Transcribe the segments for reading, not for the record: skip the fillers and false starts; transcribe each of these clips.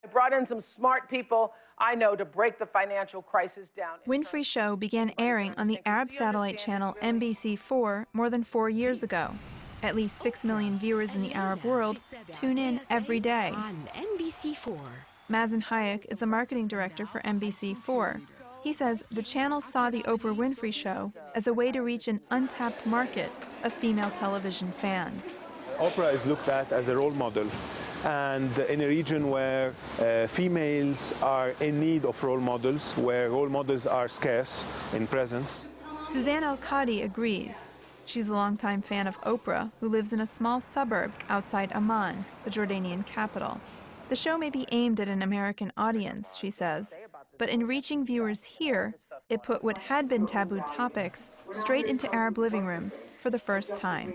I brought in some smart people I know to break the financial crisis down. Winfrey's show began airing on the Arab satellite channel NBC4 more than 4 years ago. At least 6 million viewers in the Arab world tune in every day. Mazen Hayek is the marketing director for NBC4. He says the channel saw the Oprah Winfrey Show as a way to reach an untapped market of female television fans. Oprah is looked at as a role model, and in a region where females are in need of role models, where role models are scarce in presence. Suzanne Al-Qadi agrees. She's a longtime fan of Oprah who lives in a small suburb outside Amman, the Jordanian capital. The show may be aimed at an American audience, she says, but in reaching viewers here, it put what had been taboo topics straight into Arab living rooms for the first time.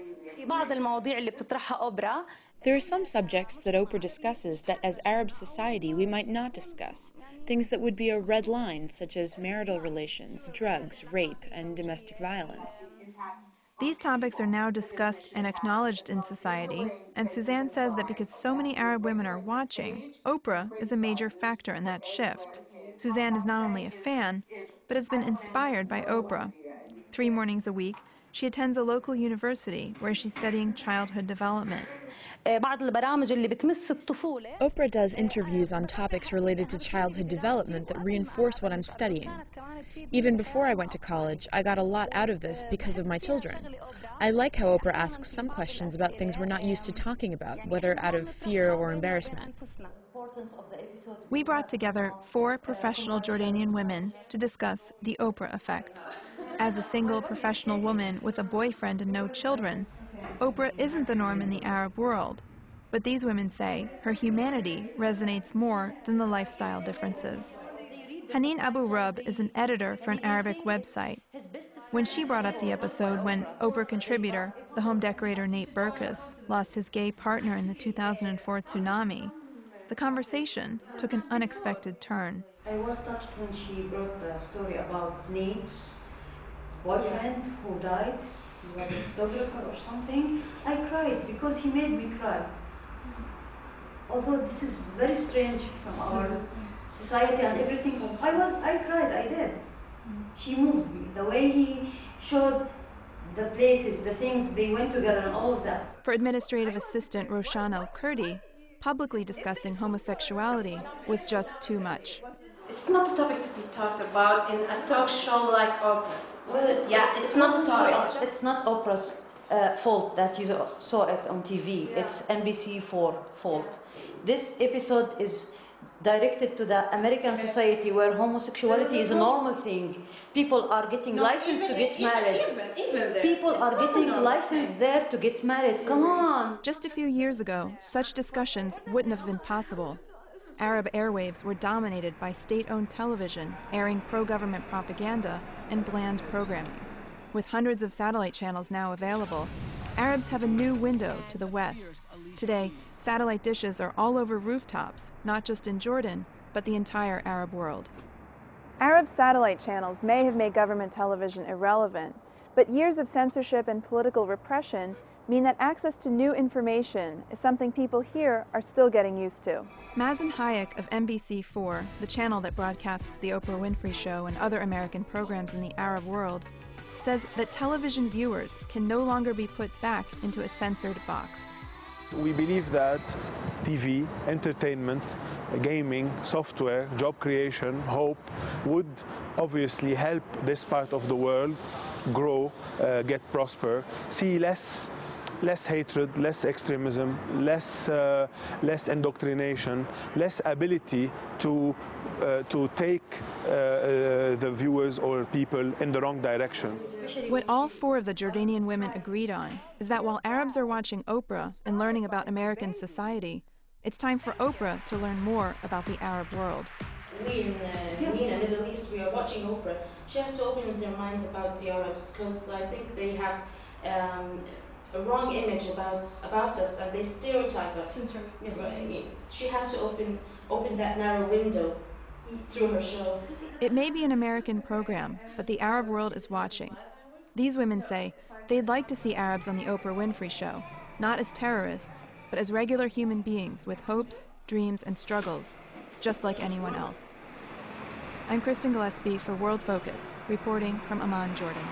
There are some subjects that Oprah discusses that as Arab society we might not discuss, things that would be a red line, such as marital relations, drugs, rape, and domestic violence. These topics are now discussed and acknowledged in society, and Suzanne says that because so many Arab women are watching, Oprah is a major factor in that shift. Suzanne is not only a fan, but has been inspired by Oprah. 3 mornings a week, she attends a local university where she's studying childhood development. Oprah does interviews on topics related to childhood development that reinforce what I'm studying. Even before I went to college, I got a lot out of this because of my children. I like how Oprah asks some questions about things we're not used to talking about, whether out of fear or embarrassment. We brought together 4 professional Jordanian women to discuss the Oprah effect. As a single professional woman with a boyfriend and no children, Oprah isn't the norm in the Arab world. But these women say her humanity resonates more than the lifestyle differences. Haneen Abu Rub is an editor for an Arabic website. When she brought up the episode when Oprah contributor, the home decorator Nate Berkus, lost his gay partner in the 2004 tsunami, the conversation took an unexpected turn. I was touched when she brought the story about Nate's boyfriend who died. He was a photographer or something. I cried because he made me cry. Although this is very strange from our society and everything, I cried, I did. She moved me. The way he showed the places, the things they went together and all of that. For administrative assistant Roshan Al-Kurdi, publicly discussing homosexuality was just too much. It's not a topic to be talked about in a talk show like Oprah. Well, it's not a topic. It's not Oprah's fault that you saw it on TV. Yeah. It's NBC4 fault. This episode is directed to the American society where homosexuality is a normal thing. People are getting licensed to get married. Even people are getting licensed there to get married. Come on. Just a few years ago, such discussions wouldn't have been possible. Arab airwaves were dominated by state-owned television, airing pro-government propaganda and bland programming. With hundreds of satellite channels now available, Arabs have a new window to the West. Today, satellite dishes are all over rooftops, not just in Jordan, but the entire Arab world. Arab satellite channels may have made government television irrelevant, but years of censorship and political repression mean that access to new information is something people here are still getting used to. Mazen Hayek of NBC4, the channel that broadcasts The Oprah Winfrey Show and other American programs in the Arab world, says that television viewers can no longer be put back into a censored box. We believe that TV, entertainment, gaming, software, job creation, hope would obviously help this part of the world grow, get prosper, see less hatred, less extremism, less indoctrination, less ability to take the viewers or people in the wrong direction. What all 4 of the Jordanian women agreed on is that while Arabs are watching Oprah and learning about American society, it's time for Oprah to learn more about the Arab world. We in the Middle East, we are watching Oprah. She has to open their minds about the Arabs because I think they have a wrong image about us and they stereotype us. Yes. Right. She has to open that narrow window through her show. It may be an American program, but the Arab world is watching. These women say they'd like to see Arabs on the Oprah Winfrey Show, not as terrorists, but as regular human beings with hopes, dreams, and struggles. just like anyone else. I'm Kristen Gillespie for World Focus, reporting from Amman, Jordan.